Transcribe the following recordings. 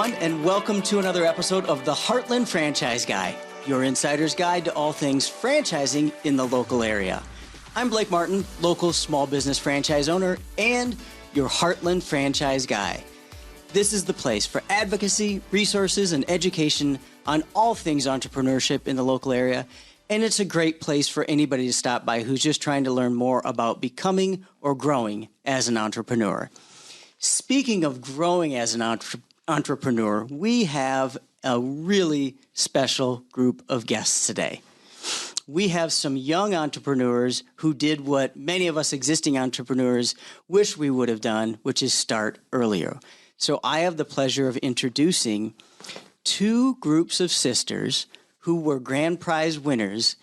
everyone, and welcome to another episode of the Heartland Franchise Guy, your insider's guide to all things franchising in the local area. I'm Blake Martin, local small business franchise owner and your Heartland Franchise Guy. This is the place for advocacy, resources, and education on all things entrepreneurship in the local area, and it's a great place for anybody to stop by who's just trying to learn more about becoming or growing as an entrepreneur. Speaking of growing as an entrepreneur, we have a really special group of guests today. We have some young entrepreneurs who did what many of us existing entrepreneurs wish we would have done, which is start earlier. So I have the pleasure of introducing two groups of sisters who were grand prize winners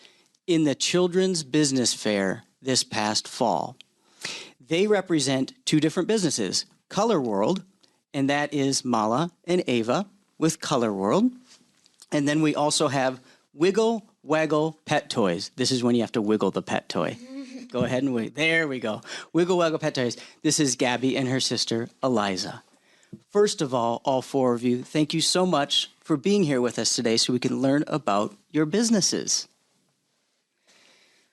in the Children's Business Fair this past fall. They represent two different businesses, Color World, and that is Mala and Ava with Color World. And then we also have Wiggle Waggle Pet Toys. This is when you have to wiggle the pet toy. Go ahead and wiggle. There we go. Wiggle Waggle Pet Toys. This is Gabby and her sister, Eliza. First of all four of you, thank you so much for being here with us today so we can learn about your businesses.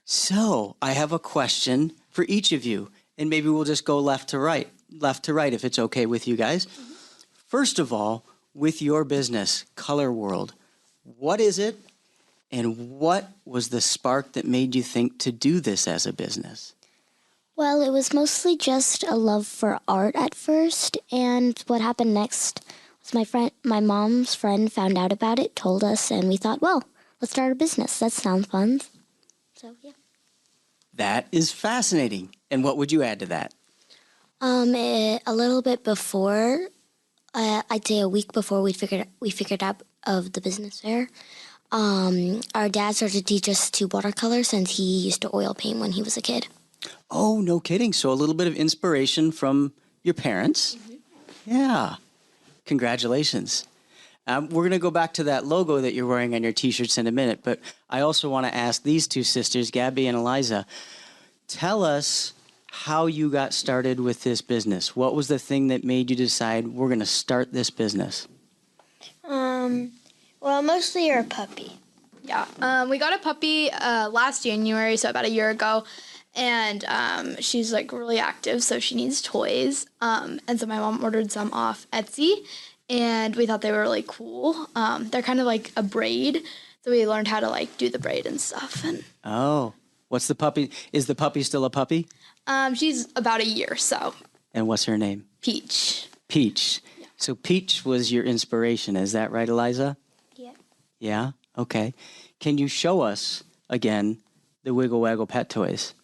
So I have a question for each of you, and maybe we'll just go left to right if it's okay with you guys. Mm-hmm. First of all, with your business, Color World, what is it and what was the spark that made you think to do this as a business? Well, it was mostly just a love for art at first, and what happened next was my mom's friend found out about it, told us, and we thought, well, let's start a business. That sounds fun. So, yeah. That is fascinating. And what would you add to that? A little bit before, I'd say a week before we figured out of the business fair, our dad started to teach us to watercolor since he used to oil paint when he was a kid. Oh, no kidding. So a little bit of inspiration from your parents. Mm-hmm. Yeah. Congratulations. We're going to go back to that logo that you're wearing on your T-shirts in a minute, but I also want to ask these two sisters, Gabby and Eliza, tell us how you got started with this business. What was the thing that made you decide we're going to start this business? Well, mostly our puppy. Yeah, we got a puppy last January, so about a year ago, and she's like really active, so she needs toys. And so my mom ordered some off Etsy, and we thought they were really cool. They're kind of like a braid, so we learned how to like do the braid and stuff. And oh, what's the puppy? Is the puppy still a puppy? She's about a year, so. And what's her name? Peach. Peach. Yeah. So Peach was your inspiration, is that right, Eliza? Yeah. Yeah? Okay. Can you show us, again, the Wiggle Waggle Pet Toys?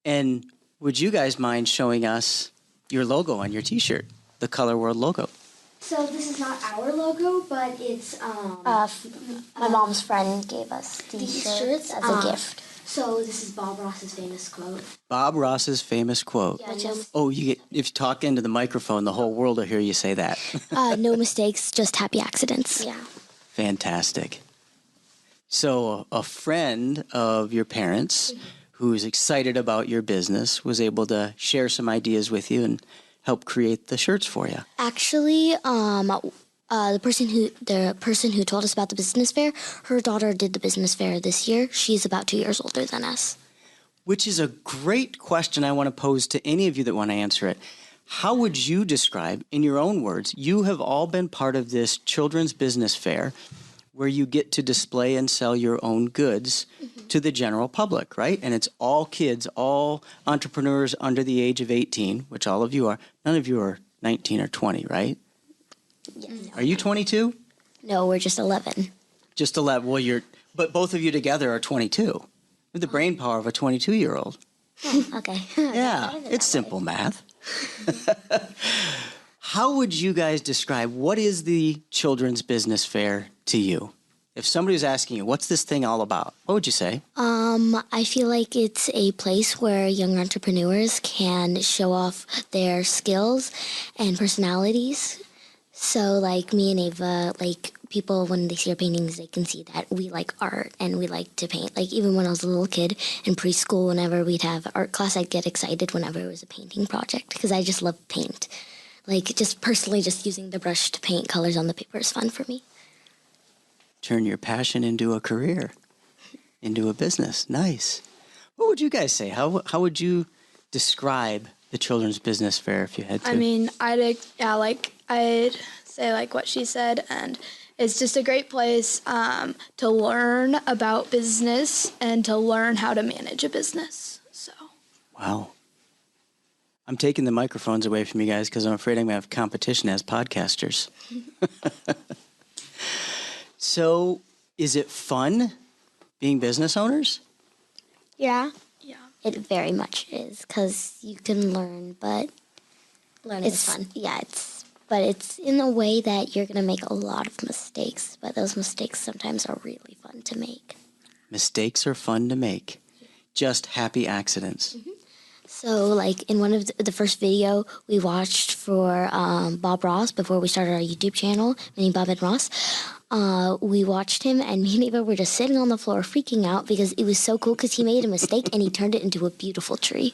And would you guys mind showing us your logo on your T-shirt, the Color World logo? So this is not our logo, but it's my mom's friend gave us these shirts as a gift. So this is Bob Ross's famous quote. Bob Ross's famous quote. Yeah, if you talk into the microphone, the whole world will hear you say that. No mistakes, just happy accidents. Yeah. Fantastic. So a friend of your parents who's excited about your business was able to share some ideas with you and help create the shirts for you. Actually, the person who told us about the business fair, her daughter did the business fair this year. She's about 2 years older than us. Which is a great question I want to pose to any of you that want to answer it. How would you describe, in your own words, you have all been part of this children's business fair where you get to display and sell your own goods to the general public, right? And it's all kids, all entrepreneurs under the age of 18, which all of you are. None of you are 19 or 20, right? Yeah, no. Are you 22? No, we're just 11. Just 11. Well, but both of you together are 22. With the brain power of a 22-year-old. Oh, okay. Yeah, it's simple math. How would you guys describe what is the Children's Business Fair to you? If somebody was asking you, what's this thing all about? What would you say? I feel like it's a place where young entrepreneurs can show off their skills and personalities. So, like, me and Ava, like, people, when they see our paintings, they can see that we like art and we like to paint. Like, even when I was a little kid in preschool, whenever we'd have art class, I'd get excited whenever it was a painting project because I just love paint. like just personally just using the brush to paint colors on the paper is fun for me. Turn your passion into a career, into a business. Nice. What would you guys say? How would you describe the Children's Business Fair if you had to? I mean, I'd say like what she said, and it's just a great place to learn about business and to learn how to manage a business. So. Wow. I'm taking the microphones away from you guys because I'm afraid I'm going to have competition as podcasters. So, is it fun being business owners? Yeah. Yeah. It very much is because you can learn, but Learning is fun. Yeah, but it's in a way that you're going to make a lot of mistakes, but those mistakes sometimes are really fun to make. Mistakes are fun to make. Just happy accidents. Mm-hmm. So, like, in one of the first video we watched for Bob Ross before we started our YouTube channel, meaning Bob and Ross, we watched him, and me and Eva were just sitting on the floor freaking out because it was so cool because he made a mistake and he turned it into a beautiful tree.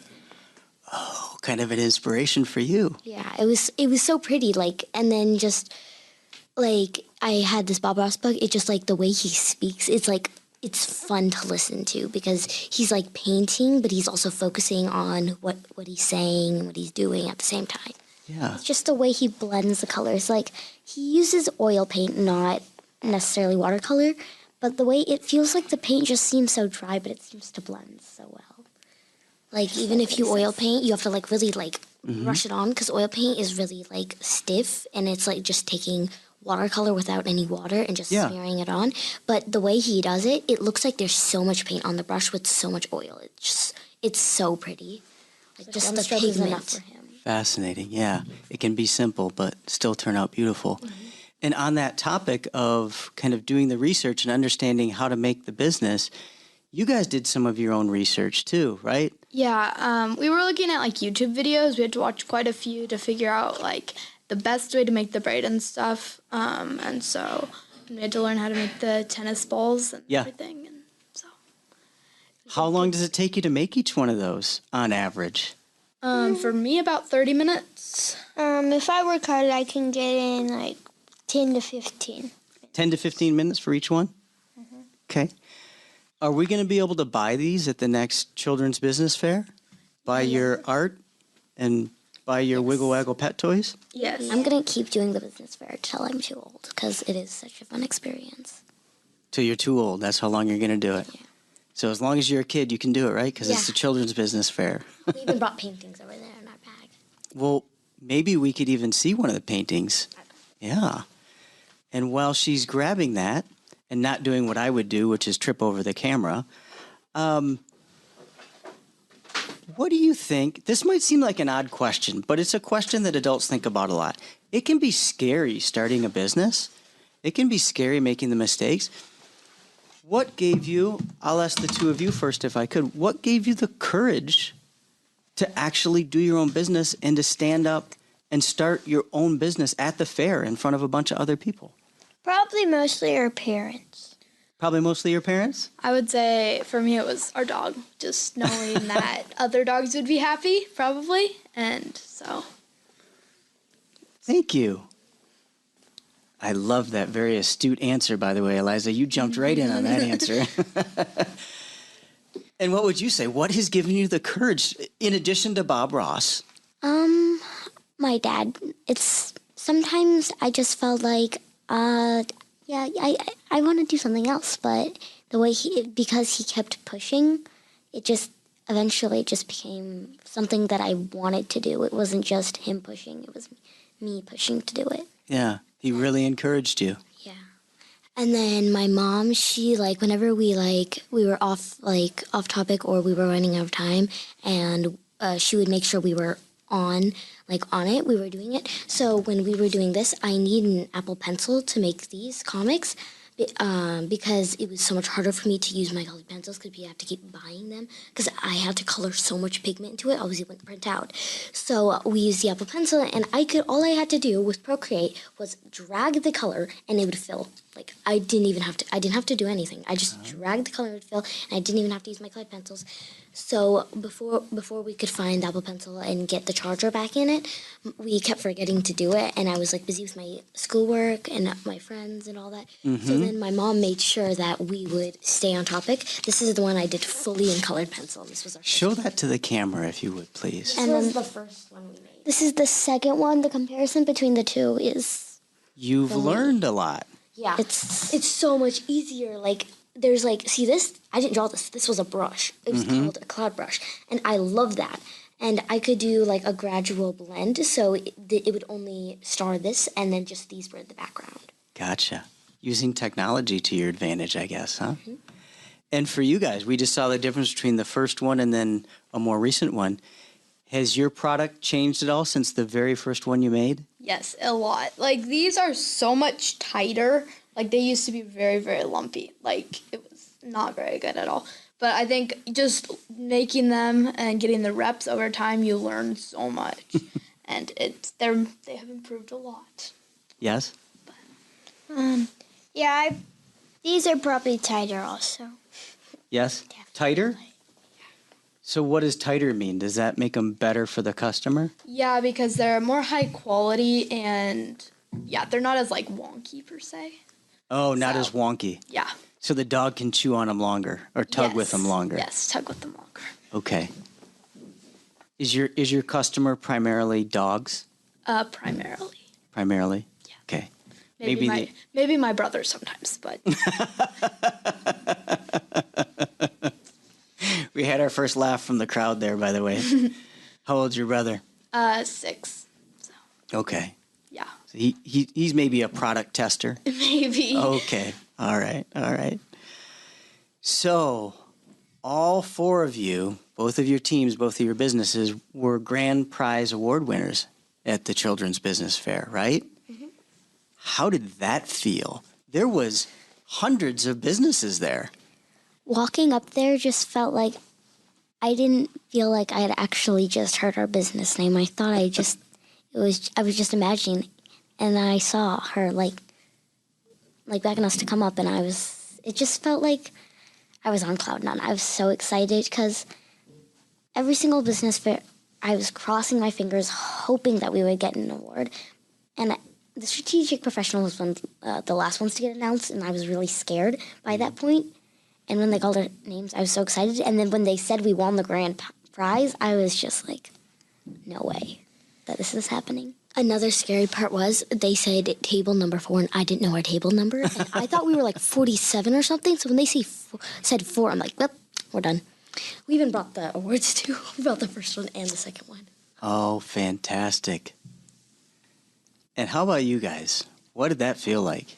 Oh, kind of an inspiration for you. Yeah, it was so pretty, like, and then just, like, I had this Bob Ross book, it's just, like, the way he speaks, it's, like, it's fun to listen to because he's, like, painting, but he's also focusing on what he's saying and what he's doing at the same time. Yeah. It's just the way he blends the colors. Like, he uses oil paint, not necessarily watercolor, but the way it feels like the paint just seems so dry, but it seems to blend so well. Like, even if you oil paint, you have to, like, really, like, brush it on because oil paint is really, like, stiff, and it's, like, just taking watercolor without any water and just smearing it on. But the way he does it, it looks like there's so much paint on the brush with so much oil. It's so pretty. Like, just the pigment. enough for him. Fascinating, yeah. It can be simple, but still turn out beautiful. And on that topic of kind of doing the research and understanding how to make the business, you guys did some of your own research too, right? Yeah, we were looking at like YouTube videos. We had to watch quite a few to figure out like the best way to make the braid and stuff. And so we had to learn how to make the tennis balls and everything. And so. How long does it take you to make each one of those on average? For me, about 30 minutes. If I work hard, I can get in like 10 to 15. 10 to 15 minutes for each one? Okay. Are we going to be able to buy these at the next Children's Business Fair? Buy your art and buy your Wiggle Waggle pet toys? Yes. I'm going to keep doing the business fair till I'm too old because it is such a fun experience. Till you're too old. That's how long you're going to do it. Yeah. So as long as you're a kid, you can do it, right? Because it's the Children's Business Fair. We even brought paintings over there in our bag. Well, maybe we could even see one of the paintings. Yeah. And while she's grabbing that and not doing what I would do, which is trip over the camera, what do you think? This might seem like an odd question, but it's a question that adults think about a lot. It can be scary starting a business. It can be scary making the mistakes. What gave you, I'll ask the two of you first if I could, what gave you the courage to actually do your own business and to stand up and start your own business at the fair in front of a bunch of other people? Probably mostly our parents. Probably mostly your parents? I would say for me it was our dog, just knowing that other dogs would be happy, probably, and so. Thank you. I love that very astute answer, by the way, Eliza. You jumped right in on that answer. And what would you say? What has given you the courage, in addition to Bob Ross? My dad. It's sometimes I just felt like, I want to do something else, but the way because he kept pushing, it just eventually just became something that I wanted to do. It wasn't just him pushing; it was me pushing to do it. Yeah, he really encouraged you. Yeah. And then my mom, she whenever we were off topic or we were running out of time, and she would make sure we were on it, we were doing it. So when we were doing this, I need an Apple Pencil to make these comics because it was so much harder for me to use my colored pencils because we have to keep buying them because I had to color so much pigment into it. Obviously, it wouldn't print out. So we used the Apple Pencil, and all I had to do with Procreate was drag the color, and it would fill. like I didn't have to do anything. I just dragged the colored fill, and I didn't even have to use my colored pencils. So before we could find the Apple Pencil and get the charger back in it, we kept forgetting to do it, and I was like busy with my schoolwork and my friends and all that. So then my mom made sure that we would stay on topic. This is the one I did fully in colored pencil. This was our Show that to the camera, if you would, please. and then the first one we made. This is the second one. The comparison between the two is You've learned a lot. yeah. It's so much easier. Like there's like see this. I didn't draw this. This was a brush. It was called a cloud brush, and I love that. And I could do like a gradual blend, so it would only star this, and then just these were in the background. Gotcha. Using technology to your advantage, I guess, huh? And for you guys, we just saw the difference between the first one and then a more recent one. Has your product changed at all since the very first one you made? Yes, a lot. Like, these are so much tighter. Like, they used to be very, very lumpy. Like, it was not very good at all. But I think just making them and getting the reps over time, you learn so much. And they have improved a lot. Yes? Yeah, these are probably tighter also. Yes? Tighter? So what does tighter mean? Does that make them better for the customer? Yeah, because they're more high quality and, yeah, they're not as, like, wonky per se. Oh, not So- as wonky. Yeah. So the dog can chew on them longer or tug with them longer. Yes, tug with them longer. Okay. Is your customer primarily dogs? Primarily. Primarily? Yeah. Okay. Maybe my brother sometimes, but We had our first laugh from the crowd there, by the way. How old's your brother? 6. So, Okay. yeah. So he's maybe a product tester. Maybe. Okay. All right. So, all 4 of you, both of your teams, both of your businesses, were grand prize award winners at the Children's Business Fair, right? How did that feel? There was hundreds of businesses there. Walking up there just felt like I didn't feel like I had actually just heard our business name. I thought I was just imagining, and I saw her like begging us to come up, and it just felt like I was on cloud nine. I was so excited because every single business fair, I was crossing my fingers, hoping that we would get an award. And the strategic professional was one the last ones to get announced, and I was really scared by that point. And when they called our names, I was so excited. And then when they said we won the grand prize, I was just like, no way that this is happening. Another scary part was they said table number 4, and I didn't know our table number. And I thought we were like 47 or something. So when they said 4, I'm like, well, we're done. We even brought the awards too. We brought the first one and the second one. Oh, fantastic. And how about you guys? What did that feel like?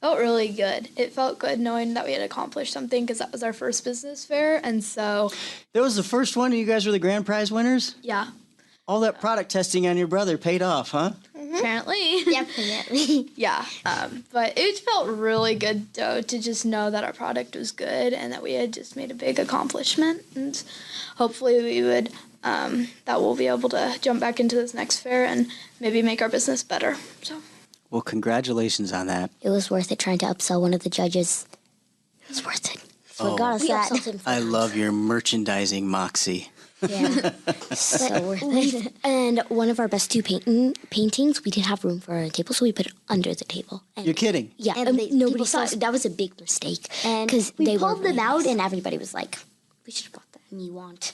Felt really good. It felt good knowing that we had accomplished something because that was our first business fair. And so, That was the first one, and you guys were the grand prize winners? yeah, All that product testing on your brother paid off, huh? apparently. Definitely. Yeah. But it felt really good, though, to just know that our product was good and that we had just made a big accomplishment. And hopefully we would, that we'll be able to jump back into this next fair and maybe make our business better. So. Well, congratulations on that. It was worth it trying to upsell one of the judges. It was worth it. So it got us that. I love your merchandising moxie. Yeah, so worth it. And one of our best 2 paintings, we didn't have room for a table, so we put it under the table. And You're kidding? yeah, and nobody saw it. That was a big mistake. Because they pulled them out, and everybody was like, we should have bought that. And you want.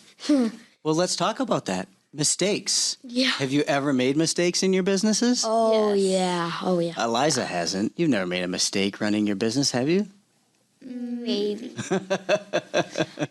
Well, let's talk about that. Mistakes. Yeah. Have you ever made mistakes in your businesses? Oh, yeah. Oh, yeah. Eliza hasn't. You've never made a mistake running your business, have you? Maybe.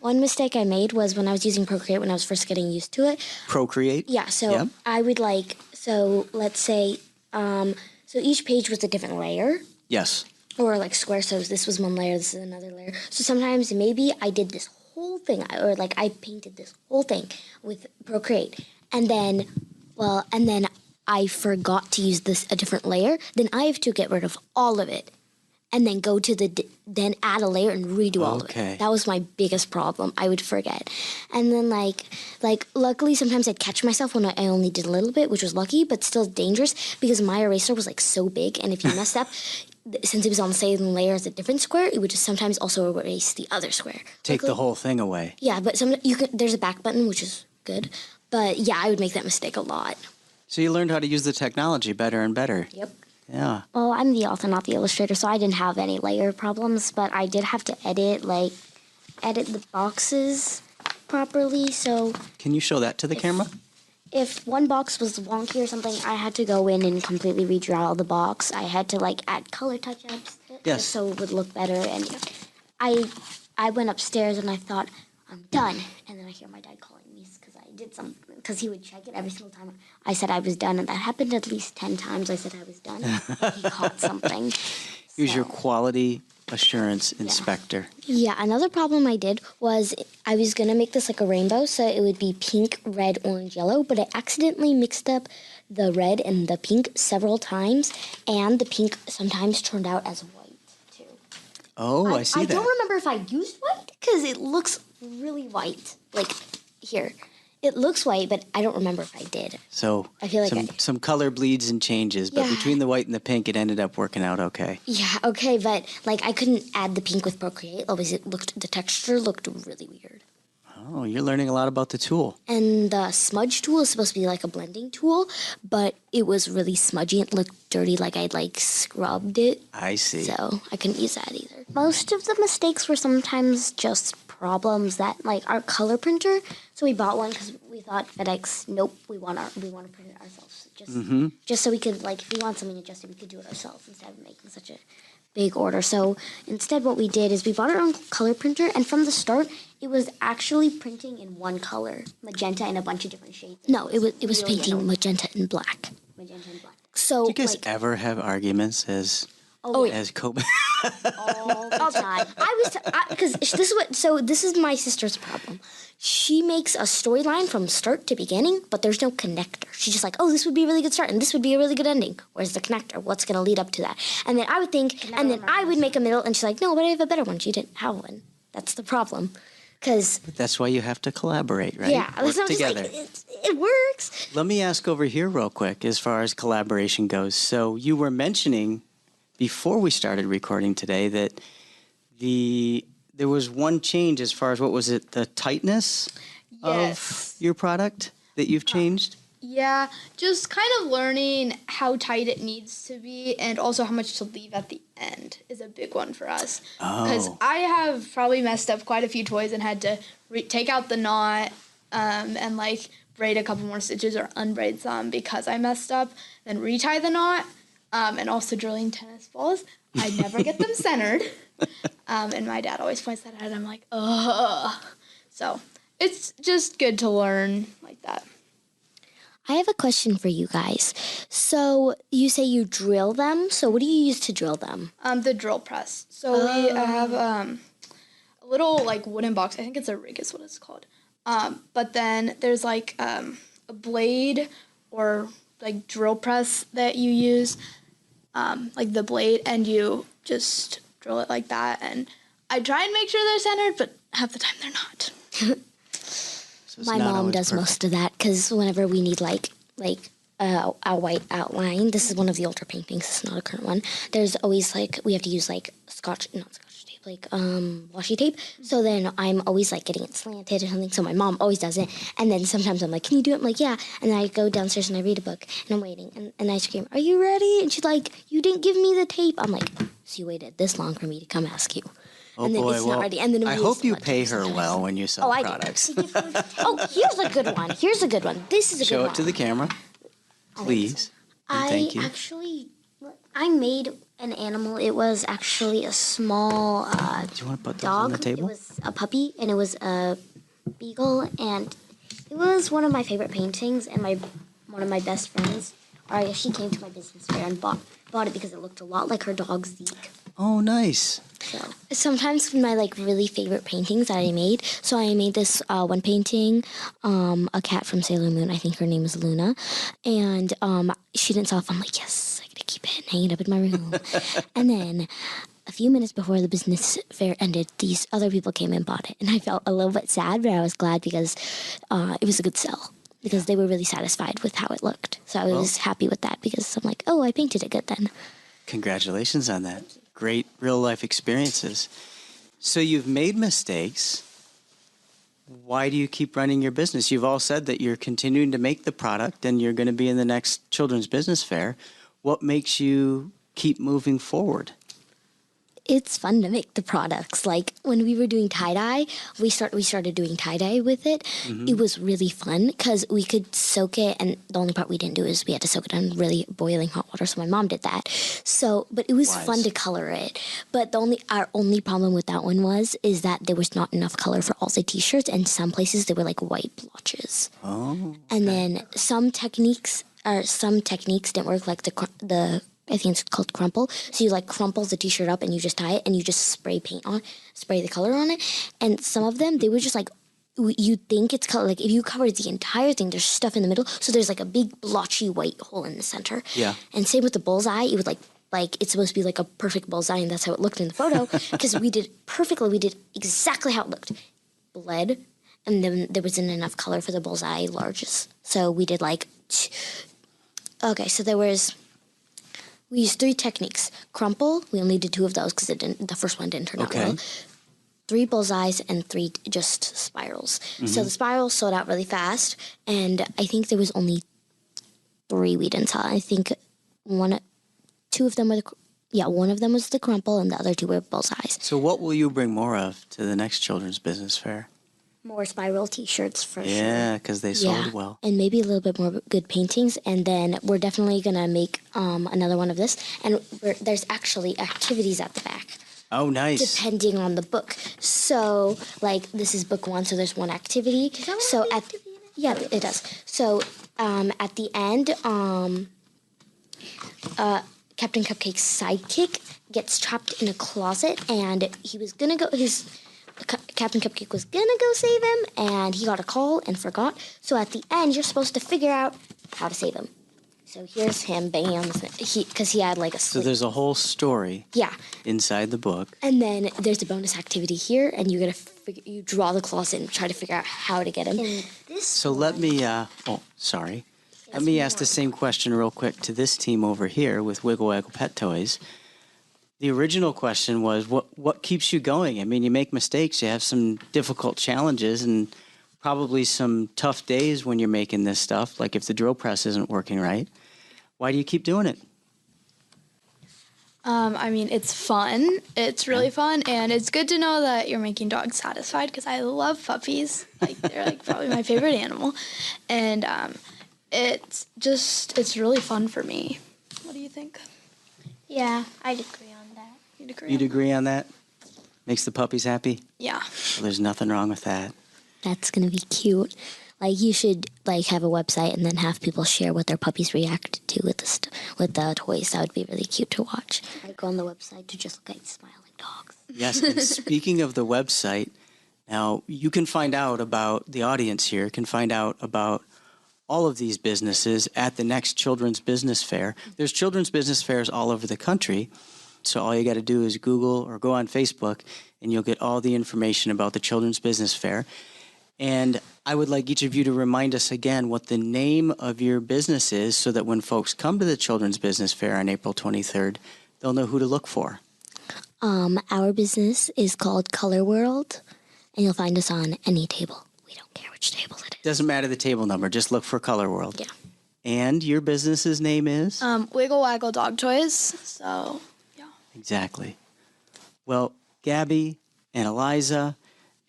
One mistake I made was when I was using Procreate when I was first getting used to it. Procreate? Yeah, so Yeah. I would let's say, so each page was a different layer. Yes. Or like square, so this was one layer, this is another layer. So sometimes maybe I did this whole thing, or like I painted this whole thing with Procreate. And then I forgot to use a different layer. Then I have to get rid of all of it. And then go to then add a layer and redo all of Okay. it. That was my biggest problem. I would forget. And then like luckily sometimes I'd catch myself when I only did a little bit, which was lucky, but still dangerous because my eraser was like so big. And if you messed up, since it was on the same layer as a different square, it would just sometimes also erase the other square. Take the whole thing away. Yeah, but there's a back button, which is good. But yeah, I would make that mistake a lot. So you learned how to use the technology better and better. Yep. Yeah. Well, I'm the author, not the illustrator, so I didn't have any layer problems, but I did have to edit the boxes properly, so Can you show that to the camera? if one box was wonky or something, I had to go in and completely redraw the box. I had to add color touch-ups Yes. so it would look better. And I went upstairs and I thought, I'm done. And then I hear my dad calling me because I did something, because he would check it every single time I said I was done. And that happened at least 10 times I said I was done. He caught something. He was your So- quality assurance inspector. Yeah, another problem I did was I was going to make this like a rainbow, so it would be pink, red, orange, yellow, but I accidentally mixed up the red and the pink several times, and the pink sometimes turned out as white, too. Oh, I see I that. don't remember if I used white, because it looks really white. Like, here. It looks white, but I don't remember if I did. So I feel like some color bleeds and changes, but Yeah. between the white and the pink, it ended up working out okay. Yeah, okay, but I couldn't add the pink with Procreate. Otherwise, the texture looked really weird. Oh, you're learning a lot about the tool. And the smudge tool is supposed to be like a blending tool, but it was really smudgy. It looked dirty, like I'd scrubbed it. I see. So I couldn't use that either. Most of the mistakes were sometimes just problems that our color printer. So we bought one because we thought FedEx. Nope, we want to print it ourselves. Just so we could if we want something adjusted, we could do it ourselves instead of making such a big order. So instead, what we did is we bought our own color printer, and from the start, it was actually printing in one color, magenta, and a bunch of different shades. No, it was really painting magenta and black. Magenta and black. So Do you guys ever have arguments as co all the time. Because this is my sister's problem. She makes a storyline from start to beginning, but there's no connector. She's just this would be a really good start, and this would be a really good ending. Where's the connector? What's going to lead up to that? And then I would think, and then I would make a middle, and she's like, no, but I have a better one. She didn't have one. That's the problem. Because That's why you have to collaborate, right? yeah, Work I'm just together. it works. Let me ask over here real quick as far as collaboration goes. So you were mentioning before we started recording today that there was one change as far as what was it, the tightness Yes. of your product that you've changed? Yeah, just kind of learning how tight it needs to be and also how much to leave at the end is a big one for us. Because Oh. I have probably messed up quite a few toys and had to take out the knot and braid a couple more stitches or unbraid some because I messed up, then retie the knot, and also drilling tennis balls. I never get them centered. And my dad always points that out and I'm like, ugh. So it's just good to learn like that. I have a question for you guys. So you say you drill them. So what do you use to drill them? The drill press. So we have a little wooden box. I think it's a rig is what it's called. But then there's a blade or drill press that you use, the blade, and you just drill it like that. And I try and make sure they're centered, but half the time they're not. So it's My not mom always does perfect. most of that because whenever we need a white outline, this is one of the older paintings. This is not a current one. There's always we have to use not scotch tape, washi tape. So then I'm always getting it slanted or something. So my mom always does it. And then sometimes I'm like, can you do it? I'm like, yeah. And then I go downstairs and I read a book and I'm waiting. And I scream, are you ready? And she's like, you didn't give me the tape. I'm like, so you waited this long for me to come ask you. Oh and then boy, it's well, not ready. And then I we hope use you electric pay her sometimes. well when you sell I products. do. Here's a good one. Here's a good one. This is a Show good it one. to the camera, please. And thank you. I made an animal. It was actually a small Do you want to put those dog. on the table? It was a puppy, and it was a beagle, and it was one of my favorite paintings. And one of my best friends, she came to my business fair and bought it because it looked a lot like her dog Zeke. Oh, nice. So sometimes my really favorite paintings that I made. So I made this one painting, a cat from Sailor Moon. I think her name is Luna, and she didn't sell it. I'm like, yes, I gotta keep it and hang it up in my room. And then a few minutes before the business fair ended, these other people came and bought it, and I felt a little bit sad, but I was glad because it was a good sell. Because they were really satisfied with how it looked. So I was happy with that because I'm like, oh, I painted it good then. Congratulations on that. Great real-life experiences. So you've made mistakes. Why do you keep running your business? You've all said that you're continuing to make the product and you're going to be in the next Children's Business Fair. What makes you keep moving forward? It's fun to make the products. Like when we were doing tie-dye, we started doing tie-dye with it. It was really fun because we could soak it, and the only part we didn't do is we had to soak it in really boiling hot water, so my mom did that. So, but it was fun to color it. But our only problem with that one is that there was not enough color for all the t-shirts, and some places they were like white blotches. Oh. And then some techniques didn't work, like the I think it's called crumple. So you like crumple the t-shirt up and you just tie it and you just spray the color on it. And some of them, they were just like, you think it's color. Like if you cover the entire thing, there's stuff in the middle. So there's like a big blotchy white hole in the center. Yeah. And same with the bullseye. It would like it's supposed to be like a perfect bullseye, and that's how it looked in the photo. Because we did it perfectly. We did exactly how it looked. Bled, and then there wasn't enough color for the bullseye larges. So we did we used 3 techniques. Crumple, we only did 2 of those because the first one didn't turn out well. 3 bullseyes and 3 just spirals. So the spirals sold out really fast, and I think there was only 3 we didn't sell. I think one of them was the crumple, and the other 2 were bullseyes. So what will you bring more of to the next Children's Business Fair? More spiral t-shirts for sure. Yeah, because they sold well. And maybe a little bit more good paintings. And then we're definitely going to make another one of this. And there's actually activities at the back. Oh, nice. Depending on the book. So, like, this is book 1, so there's 1 activity. So yeah, it does. So at the end, Captain Cupcake's sidekick gets trapped in a closet, and he was going to go... Captain Cupcake was gonna go save him, and he got a call and forgot. So at the end, you're supposed to figure out how to save him. So here's him banging on the because he had like a So there's a whole story. Yeah. Inside the book. And then there's a bonus activity here, and you you draw the closet and try to figure out how to get him. Let me. Sorry. Let me ask the same question real quick to this team over here with Wiggle Waggle Pet Toys. The original question was, what keeps you going? I mean, you make mistakes, you have some difficult challenges, and probably some tough days when you're making this stuff, like if the drill press isn't working right. Why do you keep doing it? I mean, it's fun. It's really fun, and it's good to know that you're making dogs satisfied, because I love puppies. Like, they're like probably my favorite animal, and it's really fun for me. What do you think? Yeah, I'd agree on that. You'd agree on that? Makes the puppies happy? Yeah. Well, there's nothing wrong with that. That's gonna be cute. Like, you should have a website and then have people share what their puppies react to with the toys. That would be really cute to watch. I go on the website to just look at smiling dogs. Yes, and speaking of the website, now you can find out about, the audience here can find out about all of these businesses at the next Children's Business Fair. There's Children's Business Fairs all over the country, so all you got to do is Google or go on Facebook, and you'll get all the information about the Children's Business Fair. And I would like each of you to remind us again what the name of your business is, so that when folks come to the Children's Business Fair on April 23rd, they'll know who to look for. Our business is called Color World, and you'll find us on any table. We don't care which table it is. Doesn't matter the table number, just look for Color World. Yeah. And your business's name is? Wiggle Waggle Dog Toys. So, yeah. Exactly. Well, Gabby and Eliza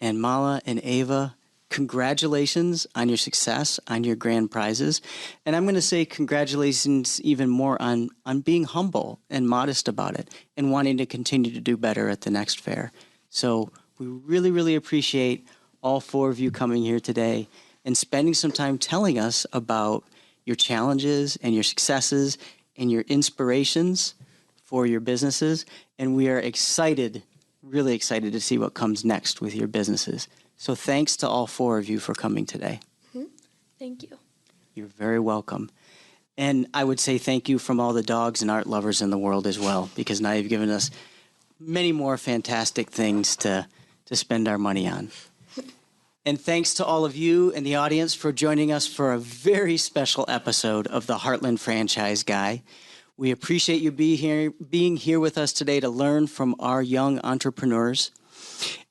and Mala and Ava, congratulations on your success, on your grand prizes. And I'm going to say congratulations even more on being humble and modest about it and wanting to continue to do better at the next fair. So we really, really appreciate all 4 of you coming here today and spending some time telling us about your challenges and your successes and your inspirations for your businesses. And we are excited, really excited to see what comes next with your businesses. So thanks to all 4 of you for coming today. Thank you. You're very welcome. And I would say thank you from all the dogs and art lovers in the world as well, because now you've given us many more fantastic things to spend our money on. And thanks to all of you in the audience for joining us for a very special episode of the Heartland Franchise Guy. We appreciate you being here with us today to learn from our young entrepreneurs.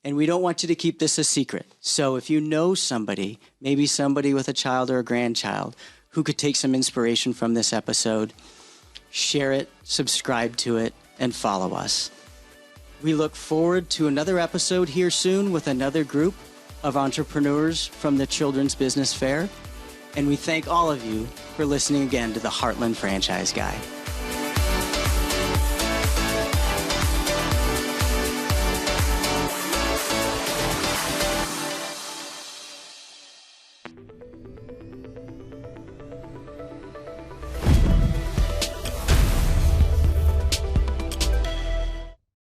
And we don't want you to keep this a secret. So if you know somebody, maybe somebody with a child or a grandchild, who could take some inspiration from this episode, share it, subscribe to it, and follow us. We look forward to another episode here soon with another group of entrepreneurs from the Children's Business Fair. And we thank all of you for listening again to the Heartland Franchise Guy.